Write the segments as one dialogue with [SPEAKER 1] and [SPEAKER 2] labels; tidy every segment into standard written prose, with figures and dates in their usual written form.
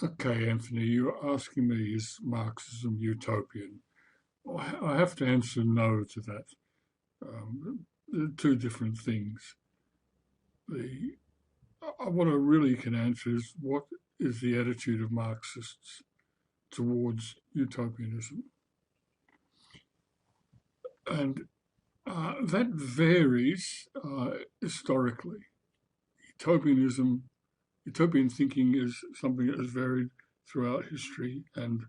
[SPEAKER 1] Okay, Anthony, you're asking me, is Marxism utopian? Well, I have to answer no to that. They're two different things. The What I really can answer is what is the attitude of Marxists towards utopianism, and that varies historically. Utopianism, utopian thinking is something that has varied throughout history, and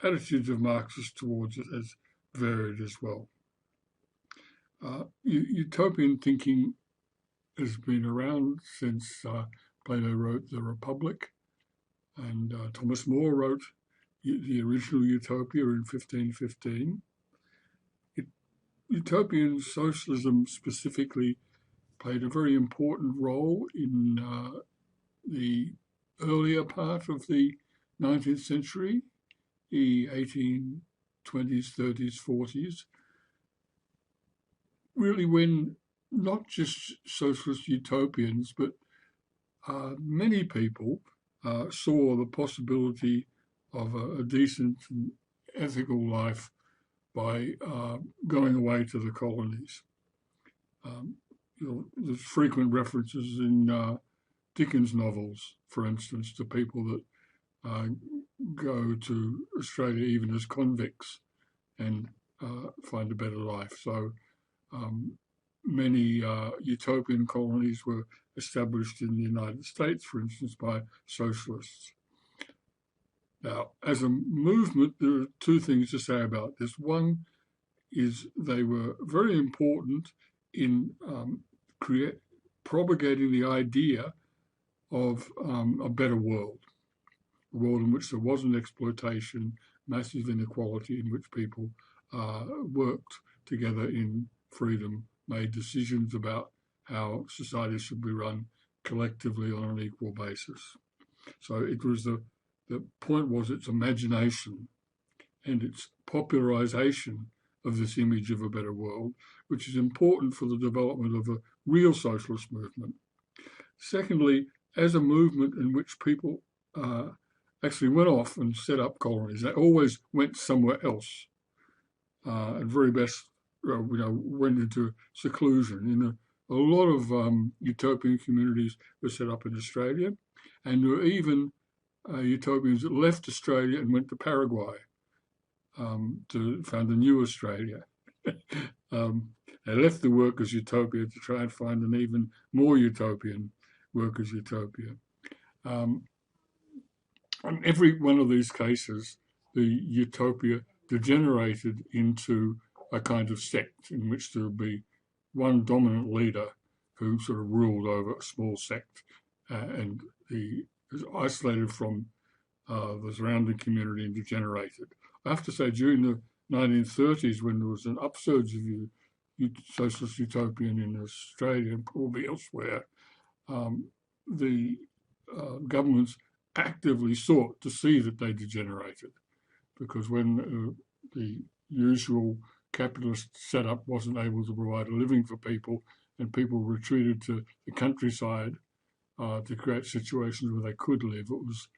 [SPEAKER 1] attitudes of Marxists towards it has varied as well. Utopian thinking has been around since Plato wrote The Republic, and Thomas More wrote the original Utopia in 1515. Utopian socialism specifically played a very important role in the earlier part of the 19th century, the 1820s, 30s, 40s, really when not just socialist utopians, but many people saw the possibility of a decent and ethical life by going away to the colonies. There's frequent references in Dickens' novels, for instance, to people that go to Australia even as convicts and find a better life. So many utopian colonies were established in the United States, for instance, by socialists. Now, as a movement, there are two things to say about this. One is they were very important in propagating the idea of a better world, a world in which there wasn't exploitation, massive inequality, in which people worked together in freedom, made decisions about how society should be run collectively on an equal basis. So it was the point was its imagination and its popularization of this image of a better world, which is important for the development of a real socialist movement. Secondly, as a movement in which people actually went off and set up colonies, they always went somewhere else, and very best, went into seclusion. A lot of utopian communities were set up in Australia, and there were even utopians that left Australia and went to Paraguay to found a new Australia. They left the workers' utopia to try and find an even more utopian workers' utopia. And every one of these cases, the utopia degenerated into a kind of sect in which there would be one dominant leader who sort of ruled over a small sect and was isolated from the surrounding community and degenerated. I have to say, during the 1930s, when there was an upsurge of socialist utopian in Australia and probably elsewhere, the governments actively sought to see that they degenerated, because when the usual capitalist setup wasn't able to provide a living for people and people retreated to the countryside to create situations where they could live, it was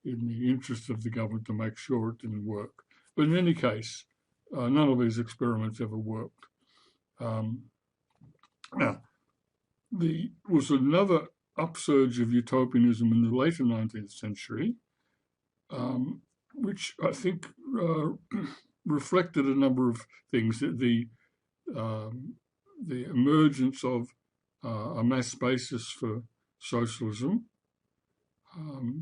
[SPEAKER 1] in the interest of the government to make sure it didn't work. But in any case, none of these experiments ever worked. Now, there was another upsurge of utopianism in the later 19th century, which I think reflected a number of things. The emergence of a mass basis for socialism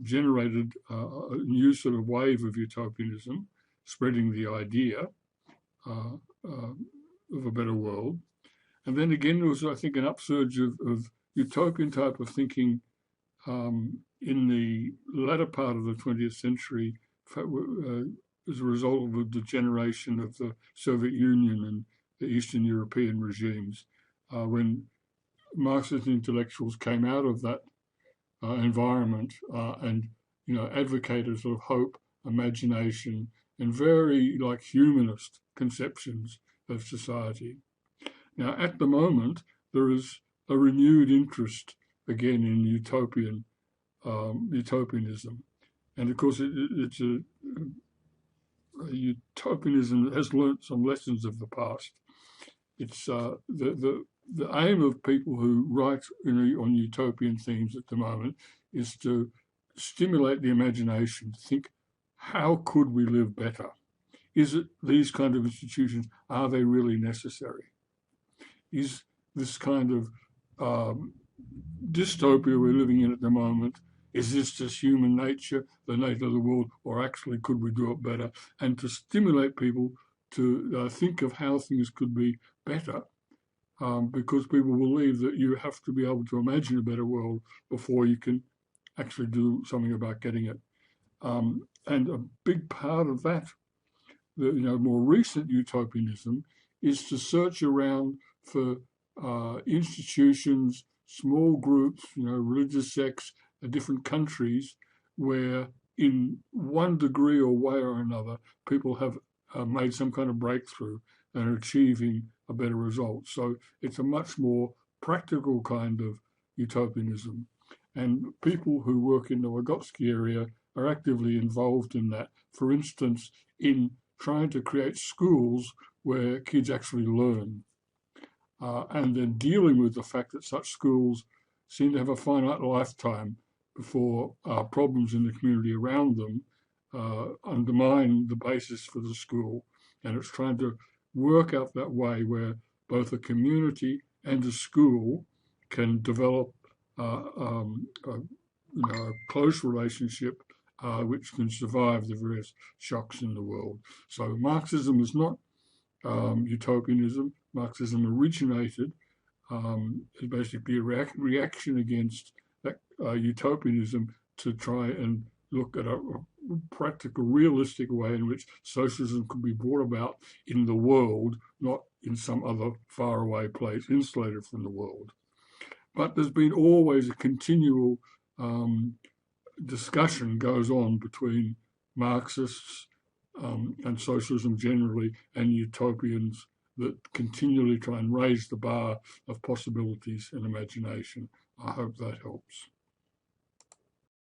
[SPEAKER 1] generated a new sort of wave of utopianism, spreading the idea of a better world. And then again, there was, I think, an upsurge of utopian type of thinking in the latter part of the 20th century as a result of the degeneration of the Soviet Union and the Eastern European regimes, when Marxist intellectuals came out of that environment and advocated sort of hope, imagination, and very humanist conceptions of society. Now, at the moment, there is a renewed interest again in utopianism. And of course, it's utopianism that has learnt some lessons of the past. It's the aim of people who write on utopian themes at the moment is to stimulate the imagination to think, how could we live better? Is it these kind of institutions, are they really necessary? Is this kind of dystopia we're living in at the moment, is this just human nature, the nature of the world, or actually could we do it better? And to stimulate people to think of how things could be better, because people believe that you have to be able to imagine a better world before you can actually do something about getting it. And a big part of that, the more recent utopianism, is to search around for institutions, small groups, religious sects, different countries, where in one degree or way or another, people have made some kind of breakthrough and are achieving a better result. So it's a much more practical kind of utopianism. And people who work in the Vygotsky area are actively involved in that. For instance, in trying to create schools where kids actually learn, and then dealing with the fact that such schools seem to have a finite lifetime before problems in the community around them undermine the basis for the school. And it's trying to work out that way where both a community and a school can develop a close relationship which can survive the various shocks in the world. So Marxism is not utopianism. Marxism originated as basically a reaction against that utopianism to try and look at a practical, realistic way in which socialism could be brought about in the world, not in some other faraway place, insulated from the world. But there's been always a continual discussion goes on between Marxists and socialism generally and utopians that continually try and raise the bar of possibilities and imagination. I hope that helps.